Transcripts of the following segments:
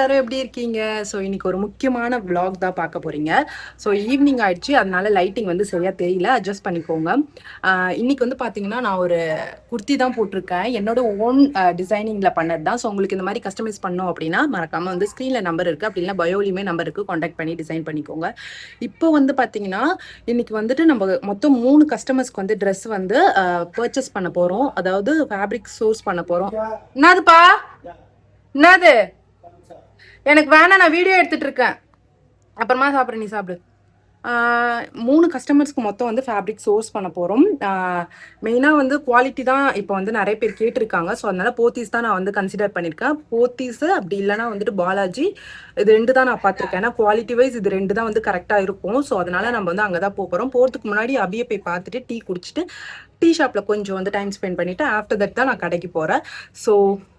எல்லாரும் எப்படி இருக்கீங்க? ஸோ இன்னைக்கு ஒரு முக்கியமான vlog தான் பார்க்க போறீங்க. ஸோ ஈவினிங் ஆயிடுச்சு. அதனால லைட்டிங் வந்து சரியா தெரியல. அட்ஜஸ்ட் பண்ணிக்கோங்க. இன்னைக்கு வந்து பார்த்தீங்கன்னா, நான் ஒரு குர்த்தி தான் போட்டிருக்கேன். என்னோட ஓன் டிசைனிங்ல பண்ணது தான். ஸோ உங்களுக்கு இந்த மாதிரி கஸ்டமைஸ் பண்ணோம் அப்படின்னா, மறக்காம வந்து ஸ்க்ரீன்ல நம்பர் இருக்கு. அப்படி இல்லைன்னா பயோலையுமே நம்பர் இருக்கு. கான்டாக்ட் பண்ணி டிசைன் பண்ணிக்கோங்க. இப்போ வந்து பார்த்தீங்கன்னா, இன்னைக்கு வந்துட்டு நம்ம மொத்தம் 3 கஸ்டமர்ஸ்க்கு வந்து ட்ரெஸ் வந்து பர்ச்சேஸ் பண்ண போறோம். அதாவது ஃபேப்ரிக் சோர்ஸ் பண்ண போறோம். என்னதுப்பா? என்னது? எனக்கு வேணாம், நான் வீடியோ எடுத்துட்டு இருக்கேன். அப்புறமா சாப்பிட்ற, நீ சாப்பிடு. 3 கஸ்டமர்ஸ்க்கு மொத்தம் வந்து ஃபேப்ரிக் சோர்ஸ் பண்ண போகிறோம். மெயினாக வந்து குவாலிட்டி தான் இப்போ வந்து நிறைய பேர் கேட்டிருக்காங்க. ஸோ அதனால போத்தீஸ் தான் நான் வந்து கன்சிடர் பண்ணியிருக்கேன். போத்தீஸு அப்படி இல்லைனா வந்துட்டு பாலாஜி, இது 2 தான் நான் பார்த்துருக்கேன். ஏன்னா குவாலிட்டி வைஸ் இது 2 தான் வந்து கரெக்டாக இருக்கும். ஸோ அதனால நம்ம வந்து அங்கே தான் போகிறோம். போகிறதுக்கு முன்னாடி அபியை போய் பார்த்துட்டு டீ குடிச்சிட்டு டீ ஷாப்பில் கொஞ்சம் வந்து டைம் ஸ்பெண்ட் பண்ணிவிட்டு ஆஃப்டர் தட் தான் நான் கடைக்கு போகிறேன். ஸோ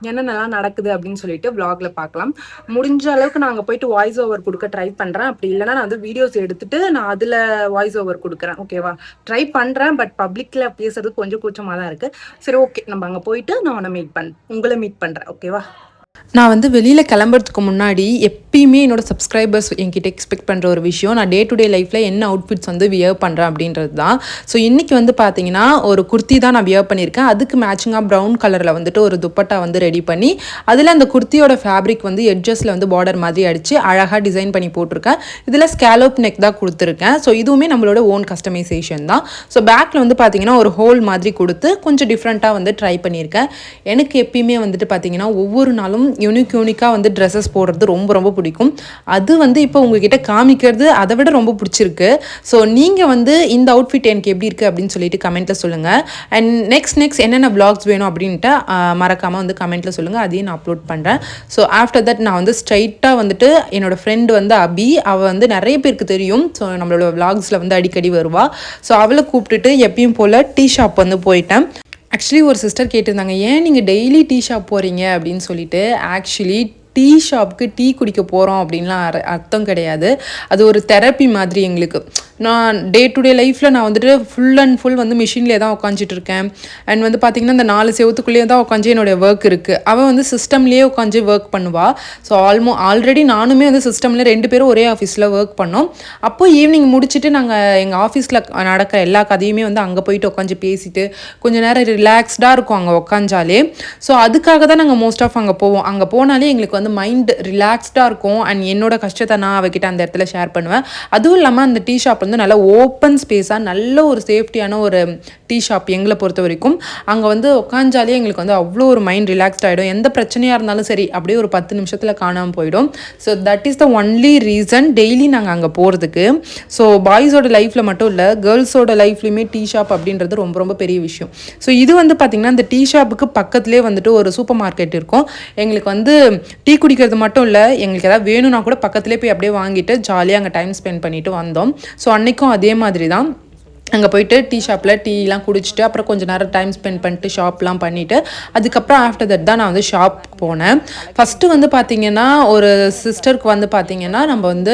என்னென்னலாம் நடக்குது அப்படின்னு சொல்லிட்டு vlogல பார்க்கலாம். முடிஞ்ச அளவுக்கு நான் அங்கே போயிட்டு வாய்ஸ் ஓவர் கொடுக்க ட்ரை பண்ணுறேன். அப்படி இல்லைனா நான் வந்து வீடியோஸ் எடுத்துட்டு நான் அதில் வாய்ஸ் ஓவர் கொடுக்குறேன். ஓகேவா? ட்ரை பண்ணுறேன். பட் பப்ளிக்கில் பேசுறது கொஞ்சம் கூச்சமாக தான் இருக்குது. சரி, ஓகே, நம்ம அங்கே போயிட்டு நான் உங்களை மீட் பண்ணுறேன். ஓகேவா? நான் வந்து வெளியில் கிளம்புறதுக்கு முன்னாடி எப்பயுமே என்னோட சப்ஸ்கிரைபர்ஸ் என்கிட்ட எக்ஸ்பெக்ட் பண்ணுற ஒரு விஷயம், நான் டே டு டே லைஃப்பில் என்ன அவுட்ஃபிட்ஸ் வந்து வியர் பண்ணுறேன் அப்படின்றது தான். ஸோ இன்றைக்கி வந்து பார்த்தீங்கன்னா ஒரு குர்த்தி தான் நான் வியர் பண்ணியிருக்கேன். அதுக்கு மேட்சிங்காக ப்ரௌன் கலரில் வந்துட்டு ஒரு துப்பட்டா வந்து ரெடி பண்ணி அதில் அந்த குர்த்தியோட ஃபேப்ரிக் வந்து எட்ஜஸில் வந்து பார்டர் மாதிரி அடித்து அழகாக டிசைன் பண்ணி போட்டிருக்கேன். இதில் ஸ்கேலோப் நெக் தான் கொடுத்துருக்கேன். ஸோ இதுவுமே நம்மளோட ஓன் கஸ்டமைசேஷன் தான். ஸோ பேக்கில் வந்து பார்த்தீங்கன்னா ஒரு ஹோல் மாதிரி கொடுத்து கொஞ்சம் டிஃப்ரெண்ட்டாக வந்து ட்ரை பண்ணியிருக்கேன். எனக்கு எப்பயுமே வந்துட்டு பார்த்தீங்கன்னா ஒவ்வொரு நாளும் யூனிக்காக வந்து ட்ரெஸ்ஸஸ் போடுறது ரொம்ப ரொம்ப பிடிக்கும். அது வந்து இப்போ உங்ககிட்ட காமிக்கிறது அதை விட ரொம்ப பிடிச்சிருக்கு. ஸோ நீங்கள் வந்து இந்த அவுட்ஃபிட் எனக்கு எப்படி இருக்குது அப்படின்னு சொல்லிட்டு கமெண்ட்டில் சொல்லுங்கள். அண்ட் நெக்ஸ்ட் என்னென்ன vlogs வேணும் அப்படின்ட்டு மறக்காமல் வந்து கமெண்ட்டில் சொல்லுங்கள். அதையும் நான் அப்லோட் பண்ணுறேன். ஸோ ஆஃப்டர் தட் நான் வந்து ஸ்ட்ரைட்டாக வந்துட்டு என்னோடய ஃப்ரெண்டு வந்து அபி, அவள் வந்து நிறைய பேருக்கு தெரியும். ஸோ நம்மளோட vlogsல வந்து அடிக்கடி வருவாள். ஸோ அவளை கூப்பிட்டுட்டு எப்பயும் போல் டீ ஷாப் வந்து போயிட்டேன். ஆக்சுவலி ஒரு சிஸ்டர் கேட்டிருந்தாங்க, ஏன் நீங்கள் டெய்லி டீ ஷாப் போகிறீங்க அப்படின்னு சொல்லிட்டு. ஆக்சுவலி டீ ஷாப்புக்கு டீ குடிக்க போகிறோம் அப்படின்லாம் அர்த்தம் கிடையாது. அது ஒரு தெரப்பி மாதிரி எங்களுக்கு. நான் டே டு டே லைஃப்பில் நான் வந்துட்டு ஃபுல் அண்ட் ஃபுல் வந்து மிஷின்லேயே தான் உட்காந்துட்டு இருக்கேன். அண்ட் வந்து பார்த்திங்கன்னா இந்த 4 செவத்துக்குள்ளேயே தான் உட்காந்து என்னோடய ஒர்க் இருக்குது. அவள் வந்து சிஸ்டம்லேயே உட்காந்து ஒர்க் பண்ணுவாள். ஸோ ஆல்ரெடி நானுமே வந்து சிஸ்டமில் 2 பேரும் ஒரே ஆஃபீஸில் ஒர்க் பண்ணோம். அப்போது ஈவினிங் முடிச்சுட்டு நாங்கள் எங்கள் ஆஃபீஸில் நடக்கிற எல்லா கதையுமே வந்து அங்கே போயிட்டு உட்காந்து பேசிட்டு கொஞ்சம் நேரம் ரிலாக்ஸ்டாக இருக்கும் அங்கே உட்காந்தாலே. ஸோ அதுக்காக தான் நாங்கள் மோஸ்ட் ஆஃப் அங்கே போவோம். அங்கே போனாலே எங்களுக்கு வந்து மைண்ட் ரிலாக்ஸ்டாக இருக்கும். அண்ட் என்னோட கஷ்டத்தை நான் அவகிட்ட அந்த இடத்துல ஷேர் பண்ணுவேன். அதுவும் இல்லாமல் அந்த டீ ஷாப் வந்து நல்ல ஓப்பன் ஸ்பேஸாக நல்ல ஒரு சேஃப்டியான ஒரு டீ ஷாப் எங்களை பொறுத்த வரைக்கும். அங்கே வந்து உட்காந்தாலே எங்களுக்கு வந்து அவ்வளோ ஒரு மைண்ட் ரிலாக்ஸ்ட் ஆகிடும். எந்த பிரச்சனையாக இருந்தாலும் சரி அப்படியே ஒரு 10 நிமிஷத்தில் காணாமல் போயிடும். So that is the only reason daily நாங்கள் அங்கே போகிறதுக்கு. ஸோ பாய்ஸோட லைஃப்பில் மட்டும் இல்லை, கேர்ள்ஸோட லைஃப்லையுமே டீ ஷாப் அப்படின்றது ரொம்ப ரொம்ப பெரிய விஷயம். ஸோ இது வந்து பார்த்திங்கன்னா இந்த டீ ஷாப்புக்கு பக்கத்துலேயே வந்துட்டு ஒரு சூப்பர் மார்க்கெட் இருக்கும். எங்களுக்கு வந்து டீ குடிக்கிறது மட்டும் இல்லை, எங்களுக்கு எதாவது வேணும்னா கூட பக்கத்துலேயே போய் அப்படியே வாங்கிட்டு ஜாலியாக அங்கே டைம் ஸ்பெண்ட் பண்ணிட்டு வந்தோம். ஸோ அன்றைக்கும் அதே மாதிரி தான் அங்கே போயிட்டு டீ ஷாப்பில் டீலாம் குடிச்சிட்டு அப்புறம் கொஞ்சம் நேரம் டைம் ஸ்பெண்ட் பண்ணிட்டு ஷாப்லாம் பண்ணிவிட்டு அதுக்கப்புறம் ஆஃப்டர் தட் தான் நான் வந்து ஷாப் போனேன். ஃபஸ்ட்டு வந்து பார்த்திங்கன்னா ஒரு சிஸ்டருக்கு வந்து பார்த்திங்கன்னா நம்ம வந்து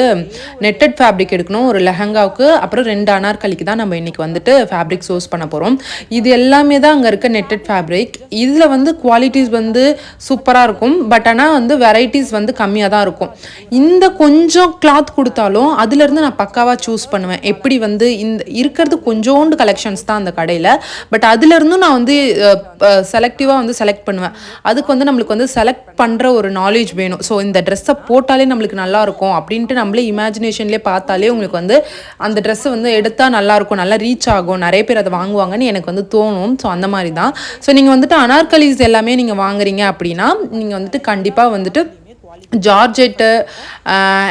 நெட்டட் ஃபேப்ரிக் எடுக்கணும் ஒரு லெஹங்காவுக்கு. அப்புறம் 2 அனார்கலிக்கு தான் நம்ம இன்றைக்கி வந்துட்டு ஃபேப்ரிக் சோர்ஸ் பண்ண போகிறோம். இது எல்லாமே தான் அங்கே இருக்க நெட்டட் ஃபேப்ரிக். இதில் வந்து குவாலிட்டிஸ் வந்து சூப்பராக இருக்கும். பட் ஆனால் வந்து வெரைட்டிஸ் வந்து கம்மியாக தான் இருக்கும். இந்த கொஞ்சம் கிளாத் கொடுத்தாலும் அதுலேருந்து நான் பக்காவாக சூஸ் பண்ணுவேன். எப்படி வந்து இந்த இருக்கிறது கொஞ்சோண்டு கலெக்ஷன்ஸ் தான் அந்த கடையில். பட் அதுலேருந்தும் நான் வந்து செலக்டிவாக வந்து செலக்ட் பண்ணுவேன். அதுக்கு வந்து நம்மளுக்கு வந்து செலக்ட் பண்ணுற ஒரு நாலேஜ் வேணும். ஸோ இந்த ட்ரெஸ்ஸை போட்டாலே நம்மளுக்கு நல்லாயிருக்கும் அப்படின்ட்டு நம்மளே இமேஜினேஷன்லேயே பார்த்தாலே உங்களுக்கு வந்து அந்த ட்ரெஸ்ஸை வந்து எடுத்தால் நல்லாயிருக்கும், நல்லா ரீச் ஆகும், நிறைய பேர் அதை வாங்குவாங்கன்னு எனக்கு வந்து தோணும். ஸோ அந்த மாதிரி தான். ஸோ நீங்கள் வந்துட்டு அனார்கலிஸ் எல்லாமே நீங்கள் வாங்குறீங்க அப்படின்னா நீங்கள் வந்துட்டு கண்டிப்பாக வந்துட்டு ஜார்ஜெட்டு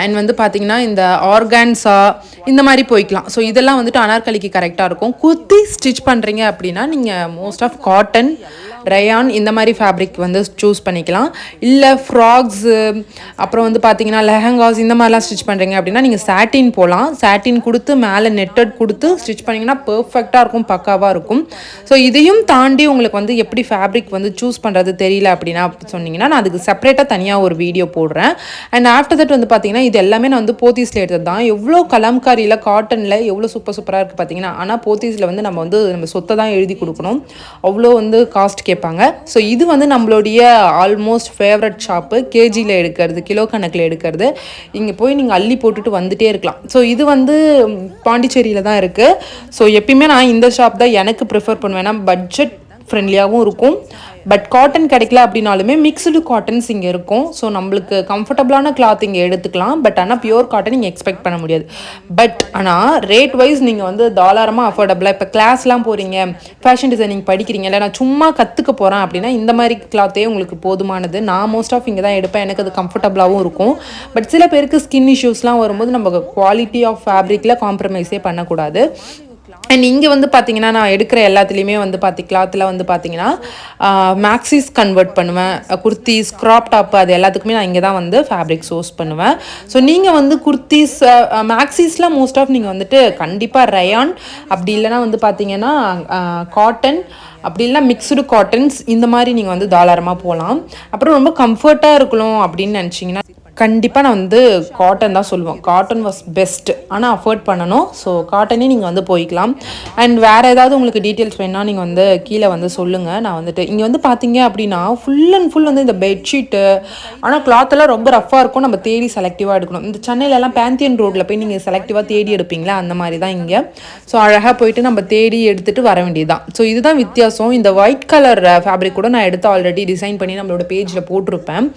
அண்ட் வந்து பார்த்திங்கன்னா இந்த ஆர்கான்ஸா இந்த மாதிரி போய்க்கலாம். ஸோ இதெல்லாம் வந்துட்டு அனார்கலிக்கு கரெக்டாக இருக்கும். குர்த்தி ஸ்டிச் பண்ணுறீங்க அப்படின்னா நீங்கள் மோஸ்ட் ஆஃப் காட்டன், ரயான் இந்த மாதிரி ஃபேப்ரிக் வந்து சூஸ் பண்ணிக்கலாம். இல்லை ஃப்ராக்ஸு அப்புறம் வந்து பார்த்திங்கன்னா லெஹங்காஸ் இந்த மாதிரிலாம் ஸ்டிச் பண்ணுறீங்க அப்படின்னா நீங்கள் சாட்டின் போகலாம். சாட்டின் கொடுத்து மேலே நெட்டட் கொடுத்து ஸ்டிச் பண்ணிங்கன்னா பர்ஃபெக்டாக இருக்கும், பக்காவாக இருக்கும். ஸோ இதையும் தாண்டி உங்களுக்கு வந்து எப்படி ஃபேப்ரிக் வந்து சூஸ் பண்ணுறது தெரியல அப்படின்னா சொன்னீங்கன்னா நான் அதுக்கு செப்பரேட்டாக தனியாக ஒரு வீடியோ போடுறேன். அண்ட் ஆஃப்டர் தட் வந்து பார்த்தீங்கன்னா இது எல்லாமே நான் வந்து போத்தீஸில் எடுத்தது தான். எவ்வளோ கலம்காரியில் காட்டனில் எவ்வளோ சூப்பராக இருக்குது பார்த்தீங்கன்னா. ஆனால் போத்தீஸில் வந்து நம்ம சொத்தை தான் எழுதி கொடுக்கணும், அவ்வளோ வந்து காஸ்ட் கேட்பாங்க. ஸோ இது வந்து நம்மளுடைய ஆல்மோஸ்ட் ஃபேவரட் ஷாப்பு. கேஜியில் எடுக்கிறது, கிலோ கணக்கில் எடுக்கிறது. இங்கே போய் நீங்கள் அள்ளி போட்டுட்டு வந்துட்டே இருக்கலாம். ஸோ இது வந்து பாண்டிச்சேரியில் தான் இருக்குது. ஸோ எப்பயுமே நான் இந்த ஷாப் தான் எனக்கு ப்ரிஃபர் பண்ணுவேன். ஏன்னா பட்ஜெட் ஃப்ரெண்ட்லியாகவும் இருக்கும். பட் காட்டன் கிடைக்கல அப்படின்னாலுமே மிக்ஸ்டு காட்டன்ஸ் இங்கே இருக்கும். ஸோ நம்மளுக்கு கம்ஃபர்டபுளான கிளாத் இங்கே எடுத்துக்கலாம். பட் ஆனால் பியூர் காட்டன் நீங்கள் எக்ஸ்பெக்ட் பண்ண முடியாது. பட் ஆனால் ரேட் வைஸ் நீங்கள் வந்து தாராளமாக அஃபோர்டபுளாக இப்போ கிளாஸ்லாம் போகிறீங்க, ஃபேஷன் டிசைனிங் படிக்கிறீங்க, இல்லை நான் சும்மா கற்றுக்க போகிறேன் அப்படின்னா இந்த மாதிரி கிளாத்தே உங்களுக்கு போதுமானது. நான் மோஸ்ட் ஆஃப் இங்கே தான் எடுப்பேன். எனக்கு அது கம்ஃபர்டபுளாகவும் இருக்கும். பட் சில பேருக்கு ஸ்கின் இஷ்யூஸ்லாம் வரும்போது நம்ம குவாலிட்டி ஆஃப் ஃபேப்ரிக்கில் காம்ப்ரமைஸே பண்ணக்கூடாது. அண்ட் இங்கே வந்து பார்த்தீங்கன்னா நான் எடுக்கிற எல்லாத்துலேயுமே வந்து கிளாத்தில் வந்து பார்த்தீங்கன்னா மேக்ஸிஸ் கன்வெர்ட் பண்ணுவேன். குர்த்திஸ், க்ராப் டாப்பு, அது எல்லாத்துக்குமே நான் இங்கே தான் வந்து ஃபேப்ரிக் சோர்ஸ் பண்ணுவேன். ஸோ நீங்கள் வந்து குர்த்திஸ், மேக்ஸிஸ்லாம் மோஸ்ட் ஆஃப் நீங்கள் வந்துட்டு கண்டிப்பாக ரயான், அப்படி இல்லைனா வந்து பார்த்தீங்கன்னா காட்டன், அப்படி இல்லைனா மிக்ஸ்டு காட்டன்ஸ், இந்த மாதிரி நீங்கள் வந்து தாராளமாக போகலாம். அப்புறம் ரொம்ப கம்ஃபர்ட்டாக இருக்கணும் அப்படின்னு நினச்சிங்கன்னா கண்டிப்பாக நான் வந்து காட்டன் தான் சொல்லுவேன். Cotton was best. ஆனால் அஃபோர்ட் பண்ணணும். ஸோ காட்டனே நீங்கள் வந்து போய்க்கலாம். அண்ட் வேறு ஏதாவது உங்களுக்கு டீட்டெயில்ஸ் வேணால் நீங்கள் வந்து கீழே வந்து சொல்லுங்கள். நான் வந்துட்டு இங்கே வந்து பார்த்தீங்க அப்படின்னா ஃபுல் அண்ட் ஃபுல் வந்து இந்த பெட்ஷீட்டு, ஆனால் கிளாத்தெல்லாம் ரொம்ப ரஃப்பாக இருக்கும். நம்ம தேடி செலக்டிவாக எடுக்கணும். இந்த சென்னையிலலாம் பேந்தியன் ரோட்டில் போய் நீங்கள் செலக்டிவாக தேடி எடுப்பீங்களா, அந்த மாதிரி தான் இங்கே. ஸோ அழகாக போயிட்டு நம்ம தேடி எடுத்துகிட்டு வர வேண்டியது தான். ஸோ இதுதான் வித்தியாசம். இந்த ஒயிட் கலர் ஃபேப்ரிக் கூட நான் எடுத்து ஆல்ரெடி டிசைன் பண்ணி நம்மளோட பேஜில் போட்டிருப்பேன்.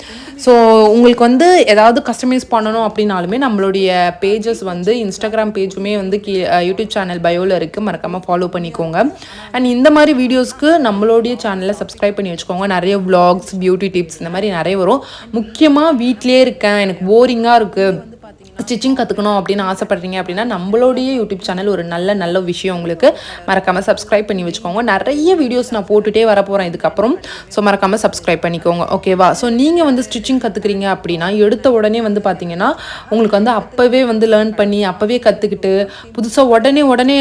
ஸோ உங்களுக்கு வந்து ஏதாவது கஸ்டமைஸ் பண்ணணும் அப்படின்னாலுமே நம்மளுடைய பேஜஸ் வந்து இன்ஸ்டாகிராம் பேஜுமே வந்து யூடியூப் சேனல் பயோவில் இருக்குது, மறக்காமல் ஃபாலோ பண்ணிக்கோங்க. அண்ட் இந்த மாதிரி வீடியோஸ்க்கு நம்மளுடைய சேனலை சப்ஸ்கிரைப் பண்ணி வச்சுக்கோங்க. நிறைய vlogs, பியூட்டி டிப்ஸ், இந்த மாதிரி நிறைய வரும். முக்கியமாக வீட்டிலே இருக்கேன், எனக்கு போரிங்காக இருக்குது, ஸ்டிச்சிங் கற்றுக்கணும் அப்படின்னு ஆசைப்பட்றீங்க அப்படின்னா நம்மளுடைய யூடியூப் சேனல் ஒரு நல்ல விஷயம். உங்களுக்கு மறக்காமல் சப்ஸ்கிரைப் பண்ணி வச்சுக்கோங்க. நிறைய வீடியோஸ் நான் போட்டுகிட்டே வர போகிறேன் இதுக்கப்புறம். ஸோ மறக்காமல் சப்ஸ்கிரைப் பண்ணிக்கோங்க, ஓகேவா? ஸோ நீங்கள் வந்து ஸ்டிச்சிங் கற்றுக்குறீங்க அப்படின்னா எடுத்த உடனே வந்து பார்த்தீங்கன்னா உங்களுக்கு வந்து அப்போவே வந்து லேர்ன் பண்ணி அப்போவே கற்றுக்கிட்டு புதுசாக உடனே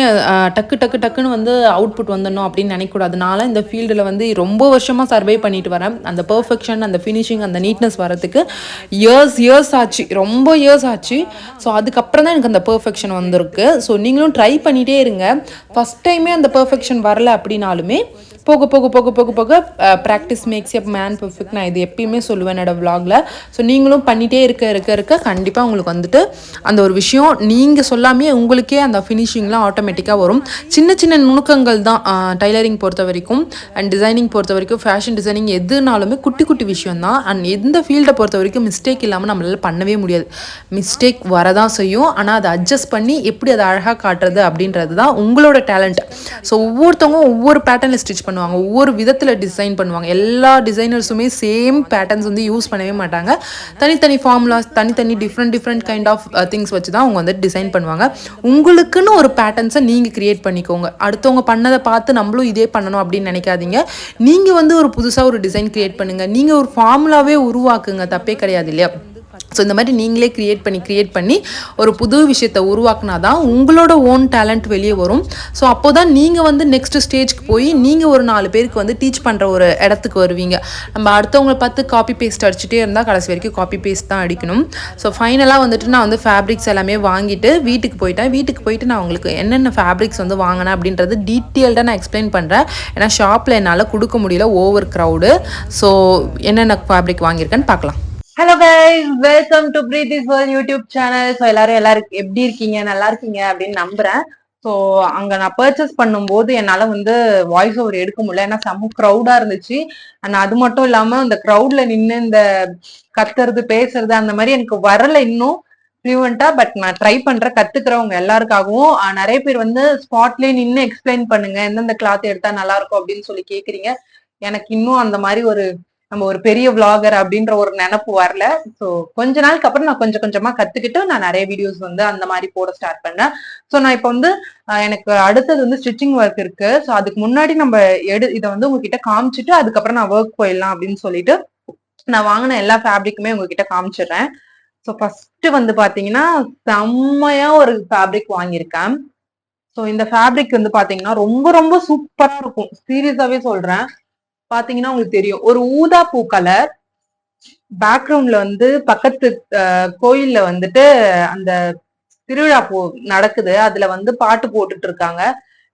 டக்குன்னு வந்து அவுட்புட் வந்துடணும் அப்படின்னு நினைக்கக்கூடாது. நான் இந்த ஃபீல்டில் வந்து ரொம்ப வருஷமாக சர்வை பண்ணிட்டு வரேன். அந்த பர்ஃபெக்ஷன், அந்த ஃபினிஷிங், அந்த நீட்னஸ் வரதுக்கு இயர்ஸ் ஆச்சு, ரொம்ப இயர்ஸ் ஆச்சு. ஸோ அதுக்கப்புறம் தான் எனக்கு அந்த பெர்ஃபெக்ஷன் வந்திருக்கு. ஸோ நீங்களும் ட்ரை பண்ணிகிட்டே இருங்க. ஃபஸ்ட் டைமே அந்த பெர்ஃபெக்ஷன் வரல அப்படின்னாலுமே போக practice makes a man perfect. நான் இது எப்பயுமே சொல்லுவேன் என்னோட விலாகில். ஸோ நீங்களும் பண்ணிகிட்டே இருக்க கண்டிப்பாக உங்களுக்கு வந்துட்டு அந்த ஒரு விஷயம் நீங்கள் சொல்லாமே உங்களுக்கே அந்த ஃபினிஷிங்லாம் ஆட்டோமேட்டிக்காக வரும். சின்ன நுணுக்கங்கள் தான் டைலரிங் பொறுத்த வரைக்கும் அண்ட் டிசைனிங் பொறுத்த வரைக்கும், ஃபேஷன் டிசைனிங் எதுனாலுமே குட்டி விஷயம் தான். அண்ட் எந்த ஃபீல்டை பொறுத்த வரைக்கும் மிஸ்டேக் இல்லாமல் நம்மளால் பண்ணவே முடியாது. மிஸ்டேக் வரதான் செய்யும். ஆனால் அதை அட்ஜஸ்ட் பண்ணி எப்படி அதை அழகாக காட்டுறது அப்படின்றது தான் உங்களோட டேலண்ட். ஸோ ஒவ்வொருத்தவங்க ஒவ்வொரு பேட்டர்னில் ஸ்டிச் பண்ணுவாங்க, ஒவ்வொரு விதத்தில் டிசைன் பண்ணுவாங்க. எல்லா டிசைனர்ஸுமே சேம் பேட்டர்ன்ஸ் வந்து யூஸ் பண்ணவே மாட்டாங்க. தனித்தனி ஃபார்முலாஸ், தனி டிஃப்ரெண்ட் கைண்ட் ஆஃப் திங்ஸ் வச்சு தான் அவங்க வந்து டிசைன் பண்ணுவாங்க. உங்களுக்குன்னு ஒரு பேட்டர்ன்ஸை நீங்கள் கிரியேட் பண்ணிக்கோங்க. அடுத்தவங்க பண்ணதை பார்த்து நம்மளும் இதே பண்ணணும் அப்படின்னு நினைக்காதீங்க. நீங்கள் வந்து ஒரு புதுசாக ஒரு டிசைன் கிரியேட் பண்ணுங்கள். நீங்கள் ஒரு ஃபார்முலாவே உருவாக்குங்க, தப்பே கிடையாது இல்லையா? ஸோ இந்த மாதிரி நீங்களே கிரியேட் பண்ணி ஒரு புது விஷயத்தை உருவாக்குனா தான் உங்களோட ஓன் டேலண்ட் வெளியே வரும். ஸோ அப்போ தான் நீங்கள் வந்து நெக்ஸ்ட் ஸ்டேஜ்க்கு போய் நீங்கள் ஒரு 4 பேருக்கு வந்து டீச் பண்ணுற ஒரு இடத்துக்கு வருவீங்க. நம்ம அடுத்தவங்களை பார்த்து காப்பி பேஸ்ட் அடிச்சுட்டே இருந்தால் கடைசி வரைக்கும் காப்பி பேஸ்ட் தான் அடிக்கணும். ஸோ ஃபைனலாக வந்துட்டு நான் வந்து ஃபேப்ரிக்ஸ் எல்லாமே வாங்கிட்டு வீட்டுக்கு போயிட்டு நான் உங்களுக்கு என்னென்ன ஃபேப்ரிக்ஸ் வந்து வாங்கினேன் அப்படின்றது டீட்டெயில்டாக நான் எக்ஸ்பிளைன் பண்ணுறேன். ஏன்னா ஷாப்பில் என்னால் கொடுக்க முடியல, ஓவர் க்ரௌடு. ஸோ என்னென்ன ஃபேப்ரிக் வாங்கியிருக்கேன்னு பார்க்கலாம். Hello guys, welcome to Preethi's world YouTube channel. So எல்லாரும் எப்படி இருக்கீங்க? நல்லா இருக்கீங்க அப்படின்னு நம்புறேன். ஸோ அங்கே நான் பர்ச்சேஸ் பண்ணும்போது என்னால் வந்து வாய்ஸ் ஓவர் எடுக்க முடியல, ஏன்னா செம்ம க்ரௌடாக இருந்துச்சு. அண்ட் அது மட்டும் இல்லாமல் இந்த க்ரௌடில் நின்று இந்த கத்துறது பேசுறது அந்த மாதிரி எனக்கு வரல இன்னும் ஃப்ளூவெண்டா. பட் நான் ட்ரை பண்றேன், கத்துக்கிறவங்க எல்லாருக்காகவும். நிறைய பேர் வந்து ஸ்பாட்லேயே நின்று எக்ஸ்பிளைன் பண்ணுங்க, எந்தெந்த கிளாத் எடுத்தா நல்லா இருக்கும் அப்படின்னு சொல்லி கேட்குறீங்க. எனக்கு இன்னும் அந்த மாதிரி நம்ம ஒரு பெரிய விளாகர் அப்படின்ற ஒரு நினைப்பு வரல. ஸோ கொஞ்ச நாளுக்கு அப்புறம் நான் கொஞ்சமா கத்துக்கிட்டு நான் நிறைய வீடியோஸ் வந்து அந்த மாதிரி போட ஸ்டார்ட் பண்ணேன். ஸோ நான் இப்போ வந்து எனக்கு அடுத்தது வந்து ஸ்டிச்சிங் ஒர்க் இருக்கு. ஸோ அதுக்கு முன்னாடி நம்ம இதை வந்து உங்ககிட்ட காமிச்சிட்டு அதுக்கப்புறம் நான் ஒர்க் போயிடலாம் அப்படின்னு சொல்லிட்டு நான் வாங்கின எல்லா ஃபேப்ரிக்குமே உங்ககிட்ட காமிச்சிடுறேன். ஸோ ஃபர்ஸ்ட் வந்து பாத்தீங்கன்னா செம்மையா ஒரு ஃபேப்ரிக் வாங்கியிருக்கேன். ஸோ இந்த ஃபேப்ரிக் வந்து பாத்தீங்கன்னா ரொம்ப சூப்பரா இருக்கும், சீரியஸாவே சொல்றேன். பாத்தீங்கன்னா உங்களுக்கு தெரியும், ஒரு ஊதா பூ கலர், பேக்ரவுண்ட்ல வந்து பக்கத்து கோயில்ல வந்துட்டு அந்த திருவிழா நடக்குது. அதுல வந்து பாட்டு போட்டுட்டு இருக்காங்க.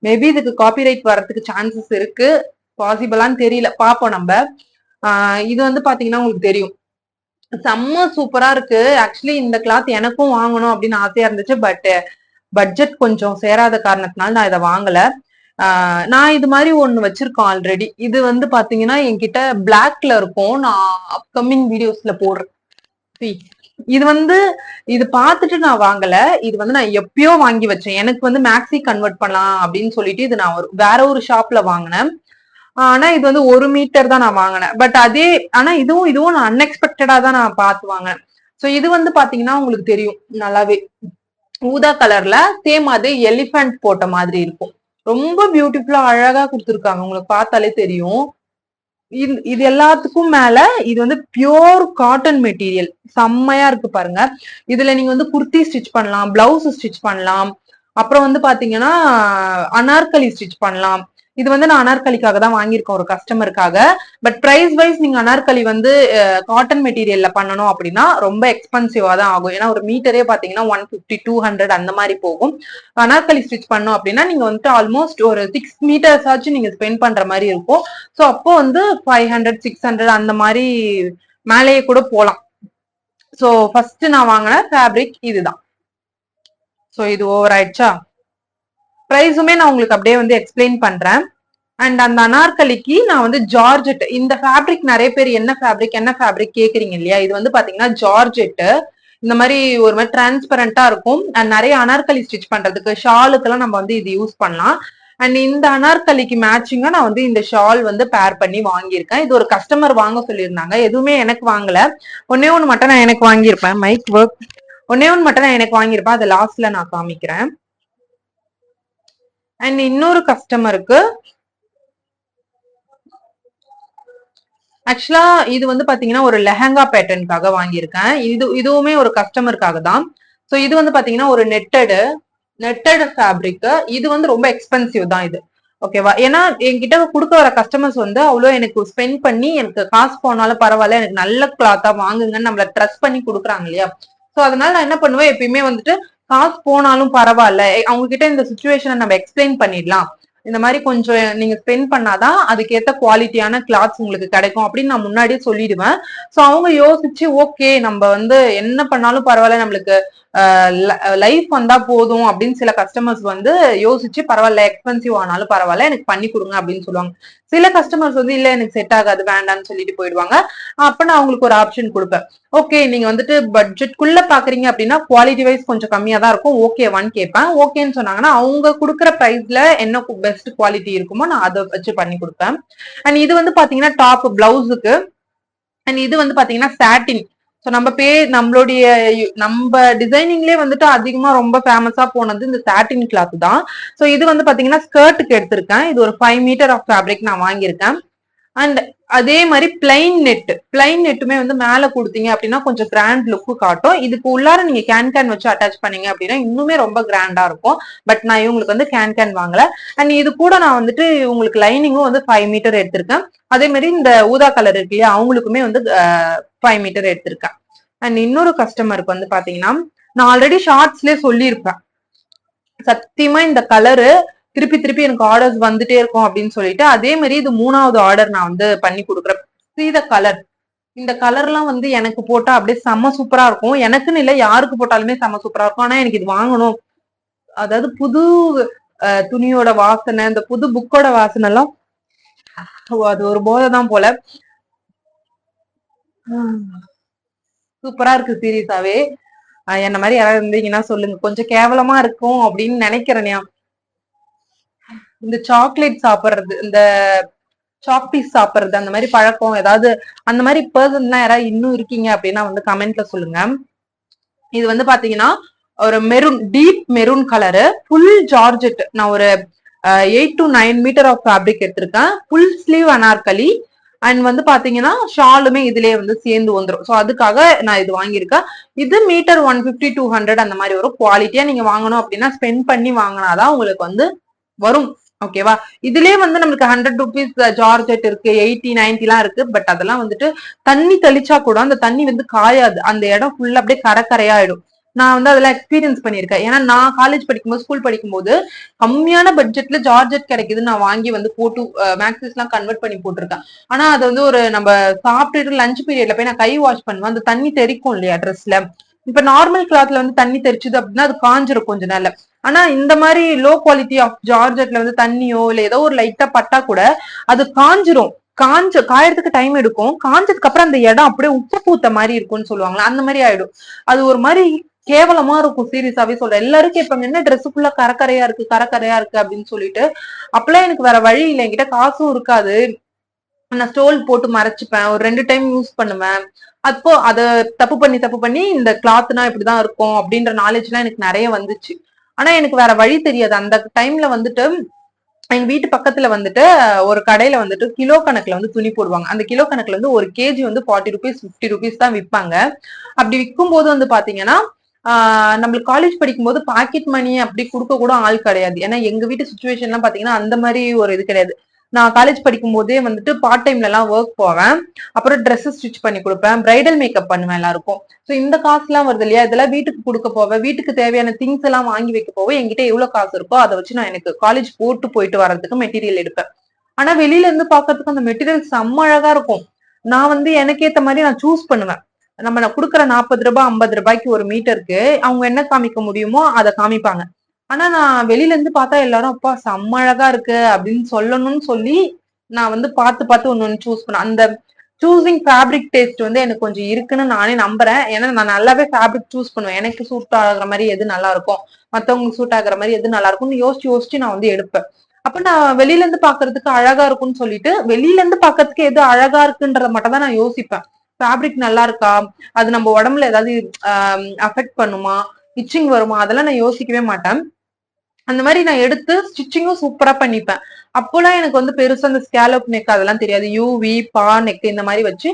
மேபி இதுக்கு காப்பிரைட் வர்றதுக்கு சான்சஸ் இருக்கு. பாசிபிளான்னு தெரியல, பாப்போம் நம்ம. இது வந்து பாத்தீங்கன்னா உங்களுக்கு தெரியும், செம்ம சூப்பரா இருக்கு. ஆக்சுவலி இந்த கிளாத் எனக்கும் வாங்கணும் அப்படின்னு ஆசையா இருந்துச்சு. பட் பட்ஜெட் கொஞ்சம் சேராத காரணத்தினால நான் இதை வாங்கல. நான் இது மாதிரி ஒண்ணு வச்சிருக்கோம் ஆல்ரெடி. இது வந்து பாத்தீங்கன்னா என்கிட்ட பிளாக்ல இருக்கும். நான் அப்கமிங் வீடியோஸ்ல போடுறேன். இது வந்து இது பார்த்துட்டு நான் வாங்கல. இது வந்து நான் எப்பயோ வாங்கி வச்சேன். எனக்கு வந்து மேக்ஸி கன்வெர்ட் பண்ணலாம் அப்படின்னு சொல்லிட்டு இது நான் வேற ஒரு ஷாப்ல வாங்கினேன். ஆனா இது வந்து 1 மீட்டர் தான் நான் வாங்கினேன். பட் அதே ஆனா இதுவும் நான் அன்எக்ஸ்பெக்டடா தான் நான் பார்த்து வாங்கினேன். சோ இது வந்து பாத்தீங்கன்னா உங்களுக்கு தெரியும் நல்லாவே, ஊதா கலர்ல சேம் அது எலிஃபண்ட் போட்ட மாதிரி இருக்கும். ரொம்ப பியூட்டிஃபுல்லா அழகா கொடுத்துருக்காங்க, உங்களுக்கு பார்த்தாலே தெரியும். இது எல்லாத்துக்கும் மேல இது வந்து பியோர் காட்டன் மெட்டீரியல், செம்மையா இருக்கு பாருங்க. இதுல நீங்க வந்து குர்த்தி ஸ்டிச் பண்ணலாம், பிளவுஸ் ஸ்டிச் பண்ணலாம், அப்புறம் வந்து பாத்தீங்கன்னா அனார்கலி ஸ்டிச் பண்ணலாம். இது வந்து நான் அனார்கலிக்காக தான் வாங்கியிருக்கேன் ஒரு கஸ்டமருக்காக. பட் பிரைஸ் வைஸ் நீங்க அனார்கலி வந்து காட்டன் மெட்டீரியல்ல பண்ணணும் அப்படின்னா ரொம்ப எக்ஸ்பென்சிவா தான் ஆகும். ஏன்னா ஒரு மீட்டரே பாத்தீங்கன்னா 150 200 அந்த மாதிரி போகும். அனார்கலி ஸ்டிச் பண்ணோம் அப்படின்னா நீங்க வந்துட்டு ஆல்மோஸ்ட் ஒரு 6 மீட்டர்ஸ் ஆச்சு நீங்க ஸ்பெண்ட் பண்ற மாதிரி இருக்கும். ஸோ அப்போ வந்து 500 600 அந்த மாதிரி மேலேயே கூட போலாம். ஸோ ஃபர்ஸ்ட் நான் வாங்கின ஃபேப்ரிக் இதுதான். ஸோ இது ஓவர் ஆயிடுச்சா? பிரைஸுமே நான் உங்களுக்கு அப்படியே வந்து எக்ஸ்பிளைன் பண்றேன். அண்ட் அந்த அனார்கலிக்கு நான் வந்து ஜார்ஜெட், இந்த ஃபேப்ரிக் நிறைய பேர் என்ன ஃபேப்ரிக் கேக்குறீங்க இல்லையா? இது வந்து பாத்தீங்கன்னா ஜார்ஜெட், இந்த மாதிரி ஒரு மாதிரி டிரான்ஸ்பரண்டா இருக்கும். அண்ட் நிறைய அனார்கலி ஸ்டிச் பண்றதுக்கு, ஷாலுக்கெல்லாம் நம்ம வந்து இது யூஸ் பண்ணலாம். அண்ட் இந்த அனார்கலிக்கு மேட்சிங்கா நான் வந்து இந்த ஷால் வந்து பேர் பண்ணி வாங்கியிருக்கேன். இது ஒரு கஸ்டமர் வாங்க சொல்லியிருந்தாங்க, எதுவுமே எனக்கு வாங்கல. ஒன்னே ஒன்று மட்டும் நான் எனக்கு வாங்கியிருப்பேன், மைக் ஒர்க் ஒன்னே ஒன்று மட்டும் நான் எனக்கு வாங்கியிருப்பேன், அதை லாஸ்ட்ல நான் காமிக்கிறேன். அண்ட் இன்னொரு கஸ்டமருக்கு ஆக்சுவலா இது வந்து பாத்தீங்கன்னா ஒரு லெஹங்கா பேட்டர்னுக்காக வாங்கியிருக்கேன். இதுவுமே ஒரு கஸ்டமருக்காக தான். ஸோ இது வந்து பாத்தீங்கன்னா ஒரு நெட்டட் ஃபேப்ரிக். இது வந்து ரொம்ப எக்ஸ்பென்சிவ் தான் இது, ஓகேவா? ஏன்னா என்கிட்ட கொடுக்க வர கஸ்டமர்ஸ் வந்து அவ்வளோ எனக்கு ஸ்பெண்ட் பண்ணி எனக்கு காசு போனாலும் பரவாயில்ல, எனக்கு நல்ல கிளாத்தா வாங்குங்கன்னு நம்மள ட்ரஸ்ட் பண்ணி கொடுக்குறாங்க இல்லையா? ஸோ அதனால நான் என்ன பண்ணுவேன், எப்பயுமே வந்துட்டு காசு போனாலும் பரவாயில்ல, அவங்க கிட்ட இந்த சுச்சுவேஷனை நம்ம எக்ஸ்பிளைன் பண்ணிடலாம், இந்த மாதிரி கொஞ்சம் நீங்க ஸ்பெண்ட் பண்ணாதான் அதுக்கேற்ற குவாலிட்டியான கிளாத்ஸ் உங்களுக்கு கிடைக்கும் அப்படின்னு நான் முன்னாடியே சொல்லிடுவேன். ஸோ அவங்க யோசிச்சு ஓகே நம்ம வந்து என்ன பண்ணாலும் பரவாயில்ல, நம்மளுக்கு லைஃப் வந்தா போதும் அப்படின்னு சில கஸ்டமர்ஸ் வந்து யோசிச்சு பரவாயில்ல எக்ஸ்பென்சிவ் ஆனாலும் பரவாயில்ல எனக்கு பண்ணி கொடுங்க அப்படின்னு சொல்லுவாங்க. சில கஸ்டமர்ஸ் வந்து இல்ல எனக்கு செட் ஆகாது வேண்டாம்னு சொல்லிட்டு போயிடுவாங்க. அப்ப நான் அவங்களுக்கு ஒரு ஆப்ஷன் கொடுப்பேன். ஓகே நீங்க வந்துட்டு பட்ஜெட்குள்ள பாக்குறீங்க அப்படின்னா குவாலிட்டி வைஸ் கொஞ்சம் கம்மியா தான் இருக்கும், ஓகேவான்னு கேட்பேன். ஓகேன்னு சொன்னாங்கன்னா அவங்க கொடுக்குற பிரைஸ்ல என்ன பெஸ்ட் குவாலிட்டி இருக்குமோ நான் அதை வச்சு பண்ணி கொடுப்பேன். அண்ட் இது வந்து பாத்தீங்கன்னா டாப் பிளவுஸுக்கு. அண்ட் இது வந்து பாத்தீங்கன்னா சாட்டின். ஸோ நம்ம டிசைனிங்லேயே வந்துட்டு அதிகமா ரொம்ப ஃபேமஸா போனது இந்த சாட்டின் கிளாத் தான். ஸோ இது வந்து பாத்தீங்கன்னா ஸ்கர்ட்டுக்கு எடுத்திருக்கேன். இது ஒரு 5 மீட்டர் ஆஃப் ஃபேப்ரிக் நான் வாங்கியிருக்கேன். அண்ட் அதே மாதிரி பிளைன் நெட்டுமே வந்து மேல கொடுத்தீங்க அப்படின்னா கொஞ்சம் கிராண்ட் லுக்கு காட்டும். இதுக்கு உள்ளார நீங்க கேன் வச்சு அட்டாச் பண்ணீங்க அப்படின்னா இன்னுமே ரொம்ப கிராண்டா இருக்கும். பட் நான் இவங்களுக்கு வந்து கேன் வாங்கல. அண்ட் இது கூட நான் வந்துட்டு உங்களுக்கு லைனிங்கும் வந்து 5 மீட்டர் எடுத்திருக்கேன். அதே மாதிரி இந்த ஊதா கலர் இருக்கு இல்லையா, அவங்களுக்குமே வந்து 5 மீட்டர் எடுத்திருக்கேன். அண்ட் இன்னொரு கஸ்டமருக்கு வந்து பாத்தீங்கன்னா நான் ஆல்ரெடி ஷார்ட்ஸ்லயே சொல்லியிருப்பேன், சத்தியமா இந்த கலரு திருப்பி எனக்கு ஆர்டர்ஸ் வந்துட்டே இருக்கும் அப்படின்னு சொல்லிட்டு, அதே மாதிரி இது 3வது ஆர்டர் நான் வந்து பண்ணி கொடுக்குறேன். இந்த கலர், இந்த கலர்லாம் வந்து எனக்கு போட்டா அப்படியே செம்ம சூப்பரா இருக்கும். எனக்குன்னு இல்லை, யாருக்கு போட்டாலுமே செம்ம சூப்பரா இருக்கும். ஆனா எனக்கு இது வாங்கணும், அதாவது புது துணியோட வாசனை, இந்த புது புக்கோட வாசனை எல்லாம் அது ஒரு போதை தான் போல. சூப்பரா இருக்கு சீரியஸாவே. என்ன மாதிரி யாராவது இருந்தீங்கன்னா சொல்லுங்க, கொஞ்சம் கேவலமா இருக்கும் அப்படின்னு நினைக்கிறேன். இந்த சாக்லேட் சாப்பிடுறது, இந்த சாக்பீஸ் சாப்பிடுறது, அந்த மாதிரி பழக்கம் ஏதாவது அந்த மாதிரி பர்சன்லாம் யாராவது இன்னும் இருக்கீங்க அப்படின்னா வந்து கமெண்ட்ல சொல்லுங்க. இது வந்து பாத்தீங்கன்னா ஒரு maroon, deep maroon colour, full georgette. நான் ஒரு 8 to 9 மீட்டர் ஆஃப் ஃபேப்ரிக் எடுத்திருக்கேன். Full sleeve Anarkali. அண்ட் வந்து பாத்தீங்கன்னா ஷாலுமே இதுலயே வந்து சேர்ந்து வந்துடும். ஸோ அதுக்காக நான் இது வாங்கியிருக்கேன். இது மீட்டர் 150 200 அந்த மாதிரி வரும். குவாலிட்டியா நீங்க வாங்கணும் அப்படின்னா ஸ்பெண்ட் பண்ணி வாங்கினாதான் உங்களுக்கு வந்து வரும். ஓகேவா? இதுலயே வந்து நம்மளுக்கு 100 ருபீஸ் ஜார்ஜெட் இருக்கு, 80, 90 எல்லாம் இருக்கு. பட் அதெல்லாம் வந்துட்டு தண்ணி தெளிச்சா கூட அந்த தண்ணி வந்து காயாது. அந்த இடம் ஃபுல்லா அப்படியே கரை ஆயிடும். நான் வந்து அதெல்லாம் எக்ஸ்பீரியன்ஸ் பண்ணியிருக்கேன். ஏன்னா நான் காலேஜ் படிக்கும்போது, ஸ்கூல் படிக்கும்போது கம்மியான பட்ஜெட்ல ஜார்ஜெட் கிடைக்குதுன்னு நான் வாங்கி வந்து போட்டு மேக்ஸிஸ் எல்லாம் கன்வெர்ட் பண்ணி போட்டிருக்கேன். ஆனா அது வந்து ஒரு நம்ம சாப்பிட்டுட்டு லஞ்ச் பீரியட்ல போய் நான் கை வாஷ் பண்ணுவேன். அந்த தண்ணி தெறிக்கும் இல்லையா ட்ரெஸ்ல. இப்ப நார்மல் கிளாத்ல வந்து தண்ணி தெரிச்சுது அப்படின்னா அது காஞ்சிரும் கொஞ்ச நாள்ல. ஆனா இந்த மாதிரி லோ குவாலிட்டி ஆஃப் ஜார்ஜெட்ல வந்து தண்ணியோ இல்ல ஏதோ ஒரு லைட்டா பட்டா கூட அது காஞ்சிரும். காயறதுக்கு டைம் எடுக்கும். காஞ்சதுக்கு அப்புறம் அந்த இடம் அப்படியே உப்பு பூத்த மாதிரி இருக்கும்னு சொல்லுவாங்களா, அந்த மாதிரி ஆயிடும். அது ஒரு மாதிரி கேவலமா இருக்கும். சீரியஸாவே சொல்றேன். எல்லாரும் கேட்பாங்க என்ன ட்ரெஸ் ஃபுல்லா கரக்கரையா இருக்கு அப்படின்னு சொல்லிட்டு. அப்பெல்லாம் எனக்கு வேற வழி இல்லை, என்கிட்ட காசும் இருக்காது. நான் ஸ்டோல் போட்டு மறைச்சுப்பேன். ஒரு 2 டைம் யூஸ் பண்ணுவேன். அப்போ அத தப்பு பண்ணி இந்த கிளாத்னா இப்படிதான் இருக்கும் அப்படின்ற நாலேஜ் எல்லாம் எனக்கு நிறைய வந்துச்சு. ஆனா எனக்கு வேற வழி தெரியாது. அந்த டைம்ல வந்துட்டு எங்க வீட்டு பக்கத்துல வந்துட்டு ஒரு கடையில வந்துட்டு கிலோ கணக்குல வந்து துணி போடுவாங்க. அந்த கிலோ கணக்குல வந்து ஒரு கேஜி வந்து 40 ருபீஸ் 50 ருபீஸ் தான் விற்பாங்க. அப்படி விற்கும் போது வந்து பாத்தீங்கன்னா நம்மளுக்கு காலேஜ் படிக்கும்போது பாக்கெட் மணி அப்படி கொடுக்க கூட ஆள் கிடையாது. ஏன்னா எங்க வீட்டு சுச்சுவேஷன் எல்லாம் பாத்தீங்கன்னா அந்த மாதிரி ஒரு இது கிடையாது. நான் காலேஜ் படிக்கும் போதே வந்துட்டு பார்ட் டைம்ல எல்லாம் ஒர்க் போவேன். அப்புறம் ட்ரெஸ் ஸ்டிச் பண்ணி கொடுப்பேன், பிரைடல் மேக்கப் பண்ணுவேன் எல்லாருக்கும். சோ இந்த காசு எல்லாம் வருது இல்லையா, இதெல்லாம் வீட்டுக்கு கொடுக்க போவேன். வீட்டுக்கு தேவையான திங்ஸ் எல்லாம் வாங்கி வைக்க போவேன். என்கிட்ட எவ்வளவு காசு இருக்கோ அதை வச்சு நான் எனக்கு காலேஜ் போயிட்டு வர்றதுக்கு மெட்டீரியல் எடுப்பேன். ஆனா வெளியில இருந்து பாக்குறதுக்கு அந்த மெட்டீரியல் செம்ம அழகா இருக்கும். நான் வந்து எனக்கு ஏத்த மாதிரி நான் சூஸ் பண்ணுவேன். நான் குடுக்குற 40 ரூபாய் 50 ரூபாய்க்கு ஒரு மீட்டருக்கு அவங்க என்ன காமிக்க முடியுமோ அதை காமிப்பாங்க. ஆனா நான் வெளியில இருந்து பார்த்தா எல்லாரும் அப்பா செம்ம அழகா இருக்கு அப்படின்னு சொல்லணும்னு சொல்லி நான் வந்து பார்த்து ஒன்னு சூஸ் பண்ணேன். அந்த சூசிங் ஃபேப்ரிக் டேஸ்ட் வந்து எனக்கு கொஞ்சம் இருக்குன்னு நானே நம்புறேன். ஏன்னா நான் நல்லாவே ஃபேப்ரிக் சூஸ் பண்ணுவேன். எனக்கு சூட் ஆகுற மாதிரி எது நல்லா இருக்கும், மத்தவங்களுக்கு சூட் ஆகுற மாதிரி எது நல்லா இருக்கும்னு யோசிச்சு நான் வந்து எடுப்பேன். அப்ப நான் வெளியில இருந்து பாக்குறதுக்கு அழகா இருக்கும்னு சொல்லிட்டு வெளியில இருந்து பாக்குறதுக்கு எது அழகா இருக்குன்றத மட்டும் தான் நான் யோசிப்பேன். ஃபேப்ரிக் நல்லா இருக்கா, அது நம்ம உடம்புல ஏதாவது அஃபெக்ட் பண்ணுமா, இச்சிங் வருமா, அதெல்லாம் நான் யோசிக்கவே மாட்டேன். அந்த மாதிரி நான் எடுத்து ஸ்டிச்சிங்கும் சூப்பரா பண்ணிப்பேன். அப்போலாம் எனக்கு வந்து பெருசா அந்த ஸ்கேலப் நெக் அதெல்லாம் தெரியாது. யூவி பா நெக் இந்த மாதிரி வச்சு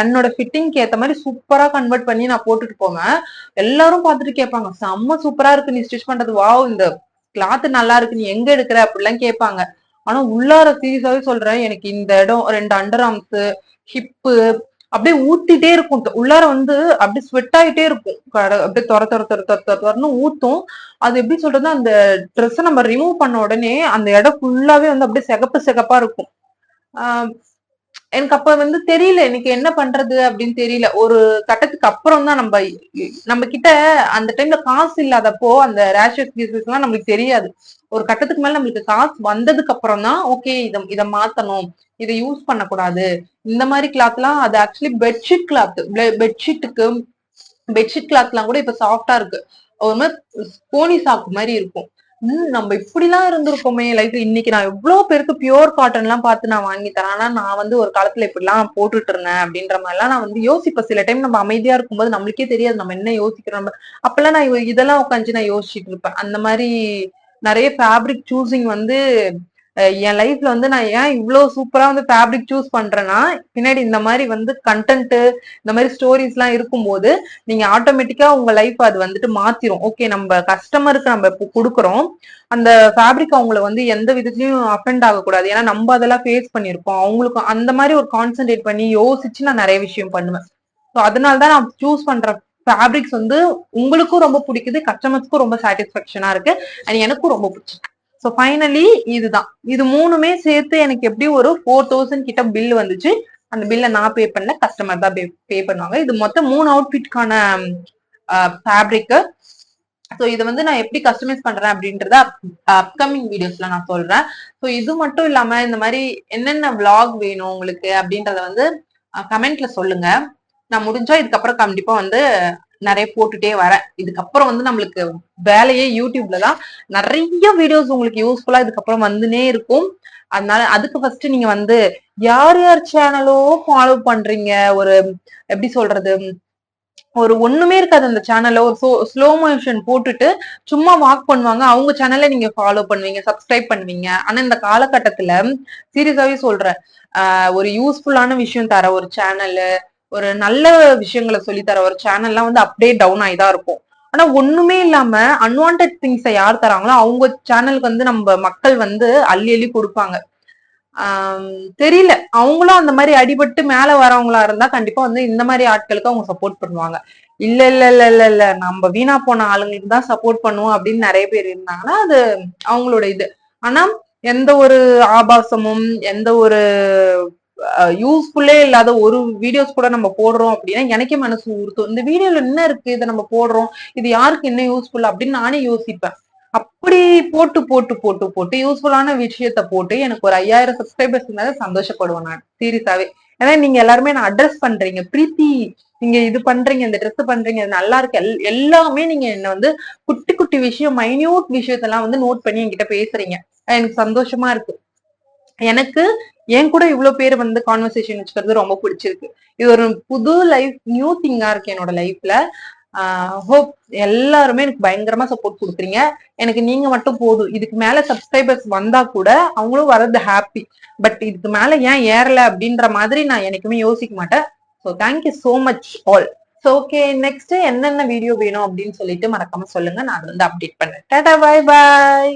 என்னோட ஃபிட்டிங்க்கு ஏத்த மாதிரி சூப்பரா கன்வெர்ட் பண்ணி நான் போட்டுட்டு போவேன். எல்லாரும் பார்த்துட்டு கேட்பாங்க செம்ம சூப்பரா இருக்கு நீ ஸ்டிச் பண்றது, வாவ் இந்த கிளாத் நல்லா இருக்கு, நீ எங்க எடுக்கிற அப்படிலாம் கேட்பாங்க. ஆனா உள்ளார சீரியஸாவே சொல்றேன், எனக்கு இந்த இடம் 2 அண்டர் ஆர்ம்ஸ், ஹிப்பு அப்படியே ஊத்திட்டே இருக்கும். உள்ளார வந்து அப்படியே ஸ்வெட் ஆயிட்டே இருக்கும். அப்படியே தொரன்னு ஊத்தும். அது எப்படி சொல்றது, அந்த ட்ரெஸ் நம்ம ரிமூவ் பண்ண உடனே அந்த இடம் ஃபுல்லாவே வந்து அப்படியே சிகப்பா இருக்கும். ஆஹ் எனக்கு அப்ப வந்து தெரியல எனக்கு என்ன பண்றது அப்படின்னு தெரியல. ஒரு கட்டத்துக்கு அப்புறம் தான் நம்ம கிட்ட அந்த டைம்ல காசு இல்லாதப்போ அந்த ரேஷஸ் பீசஸ் எல்லாம் நம்மளுக்கு தெரியாது. ஒரு கட்டத்துக்கு மேல நம்மளுக்கு காசு வந்ததுக்கு அப்புறம் தான் ஓகே இத மாத்தணும், இதை யூஸ் பண்ணக்கூடாது. இந்த மாதிரி கிளாத் எல்லாம் அது actually bedsheet cloth. Bedsheet cloth எல்லாம் கூட இப்ப சாஃப்டா இருக்கு. ஒரு மாதிரி கோனி சாக்கு மாதிரி இருக்கும். நம்ம இப்படிலாம் இருந்திருக்கோமே லைஃப்ல. இன்னைக்கு நான் எவ்வளவு பேருக்கு பியூர் காட்டன் எல்லாம் பார்த்து நான் வாங்கி தரேன். ஆனா நான் வந்து ஒரு காலத்துல இப்படி எல்லாம் போட்டுட்டு இருந்தேன் அப்படின்ற மாதிரி எல்லாம் நான் வந்து யோசிப்பேன். சில டைம் நம்ம அமைதியா இருக்கும்போது நம்மளுக்கே தெரியாது நம்ம என்ன யோசிக்கிறோம். அப்பெல்லாம் நான் இதெல்லாம் உட்காந்து நான் யோசிச்சுட்டு இருப்பேன். அந்த மாதிரி நிறைய ஃபேப்ரிக் சூசிங் வந்து என் லைஃப்ல வந்து நான் ஏன் இவ்வளவு சூப்பரா வந்து ஃபேப்ரிக் சூஸ் பண்றேன்னா பின்னாடி இந்த மாதிரி வந்து கண்டென்ட் இந்த மாதிரி ஸ்டோரிஸ் எல்லாம் இருக்கும்போது நீங்க ஆட்டோமேட்டிக்கா உங்க லைஃப் அது வந்துட்டு மாத்திரும். ஓகே நம்ம கஸ்டமருக்கு நம்ம இப்போ கொடுக்குறோம், அந்த ஃபேப்ரிக் அவங்களை வந்து எந்த விதத்திலயும் அஃபெண்ட் ஆகக்கூடாது. ஏன்னா நம்ம அதெல்லாம் ஃபேஸ் பண்ணிருப்போம். அவங்களுக்கு அந்த மாதிரி ஒரு கான்சென்ட்ரேட் பண்ணி யோசிச்சு நான் நிறைய விஷயம் பண்ணுவேன். ஸோ அதனாலதான் நான் சூஸ் பண்ற ஃபேப்ரிக்ஸ் வந்து உங்களுக்கும் ரொம்ப பிடிக்குது, கஸ்டமர்ஸ்க்கும் ரொம்ப சாட்டிஸ்பேக்ஷனா இருக்கு, அண்ட் எனக்கும் ரொம்ப பிடிச்சிருக்கு. ஸோ ஃபைனலி இதுதான். இது மூணுமே சேர்த்து எனக்கு எப்படி ஒரு 4000 கிட்ட பில் வந்துச்சு. அந்த பில்ல நான் பே பண்ணல, கஸ்டமர் தான் பே பண்ணுவாங்க. இது மொத்தம் 3 அவுட்ஃபிட்கான ஃபேப்ரிக். ஸோ இதை வந்து நான் எப்படி கஸ்டமைஸ் பண்றேன் அப்படின்றத அப்கமிங் வீடியோஸ்ல நான் சொல்றேன். ஸோ இது மட்டும் இல்லாம இந்த மாதிரி என்னென்ன விளாக் வேணும் உங்களுக்கு அப்படின்றத வந்து கமெண்ட்ல சொல்லுங்க. நான் முடிஞ்சா இதுக்கப்புறம் கண்டிப்பா வந்து நிறைய போட்டுட்டே வரேன். இதுக்கப்புறம் வந்து நம்மளுக்கு வேலையே யூடியூப்ல தான். நிறைய வீடியோஸ் உங்களுக்கு யூஸ்ஃபுல்லா இதுக்கப்புறம் வந்துனே இருக்கும். அதனால அதுக்கு ஃபர்ஸ்ட் நீங்க வந்து யார் யார் சேனலோ ஃபாலோ பண்றீங்க, ஒரு எப்படி சொல்றது, ஒரு ஒண்ணுமே இருக்காது அந்த சேனல்ல, ஒரு ஸ்லோ மோஷன் போட்டுட்டு சும்மா வாக் பண்ணுவாங்க, அவங்க சேனல்ல நீங்க ஃபாலோ பண்ணுவீங்க, சப்ஸ்கிரைப் பண்ணுவீங்க. ஆனா இந்த காலகட்டத்துல சீரியஸாவே சொல்றேன், ஒரு யூஸ்ஃபுல்லான விஷயம் தர ஒரு சேனல், ஒரு நல்ல விஷயங்களை சொல்லி தர ஒரு சேனல்லாம் வந்து அப்படியே டவுன் ஆகிதான் இருக்கும். ஆனா ஒண்ணுமே இல்லாம அன்வான்ட் திங்ஸை யார் தராங்களோ அவங்க சேனலுக்கு வந்து நம்ம மக்கள் வந்து அள்ளி அள்ளி கொடுப்பாங்க. தெரியல, அவங்களும் அந்த மாதிரி அடிபட்டு மேல வரவங்களா இருந்தா கண்டிப்பா வந்து இந்த மாதிரி ஆட்களுக்கு அவங்க சப்போர்ட் பண்ணுவாங்க. இல்ல இல்ல இல்ல இல்ல இல்ல நம்ம வீணா போன ஆளுங்களுக்கு தான் சப்போர்ட் பண்ணுவோம் அப்படின்னு நிறைய பேர் இருந்தாங்கன்னா அது அவங்களோட இது. ஆனா எந்த ஒரு ஆபாசமும் எந்த ஒரு யூஸ்ஃபுல்லே இல்லாத ஒரு வீடியோஸ் கூட நம்ம போடுறோம் அப்படின்னா எனக்கே மனசு உறுத்தும். இந்த வீடியோல என்ன இருக்கு, இதை நம்ம போடுறோம், இது யாருக்கு என்ன யூஸ்ஃபுல் அப்படின்னு நானே யோசிப்பேன். அப்படி போட்டு போட்டு போட்டு போட்டு யூஸ்ஃபுல்லான விஷயத்த போட்டு எனக்கு ஒரு 5000 சப்ஸ்கிரைபர்ஸ் இருந்தாலே சந்தோஷப்படுவேன் நான் சீரியஸாவே. ஏன்னா நீங்க எல்லாருமே நான் அட்ரஸ் பண்றீங்க, பிரீத்தி நீங்க இது பண்றீங்க, இந்த ட்ரெஸ் பண்றீங்க, இது நல்லா இருக்கு, எல்லாமே நீங்க என்ன வந்து குட்டி குட்டி விஷயம், மைன்யூட் விஷயத்தெல்லாம் வந்து நோட் பண்ணி என்கிட்ட பேசுறீங்க. எனக்கு சந்தோஷமா இருக்கு. எனக்கு என் கூட இவ்வளவு பேர் வந்து கான்வர்சேஷன் வச்சுக்கிறது ரொம்ப பிடிச்சிருக்கு. இது ஒரு புது லைஃப், நியூ திங்கா இருக்கு என்னோட லைஃப்ல. ஹோப் எல்லாருமே எனக்கு பயங்கரமா சப்போர்ட் கொடுக்குறீங்க. எனக்கு நீங்க மட்டும் போதும். இதுக்கு மேல சப்ஸ்கிரைபர்ஸ் வந்தா கூட அவங்களும் வர்றது ஹாப்பி. பட் இதுக்கு மேல ஏன் ஏறல அப்படின்ற மாதிரி நான் எனக்குமே யோசிக்க மாட்டேன். So thank you so much all. So okay, next என்னென்ன வீடியோ வேணும் அப்படின்னு சொல்லிட்டு மறக்காம சொல்லுங்க, நான் அதை வந்து அப்டேட் பண்றேன். Tata, bye bye.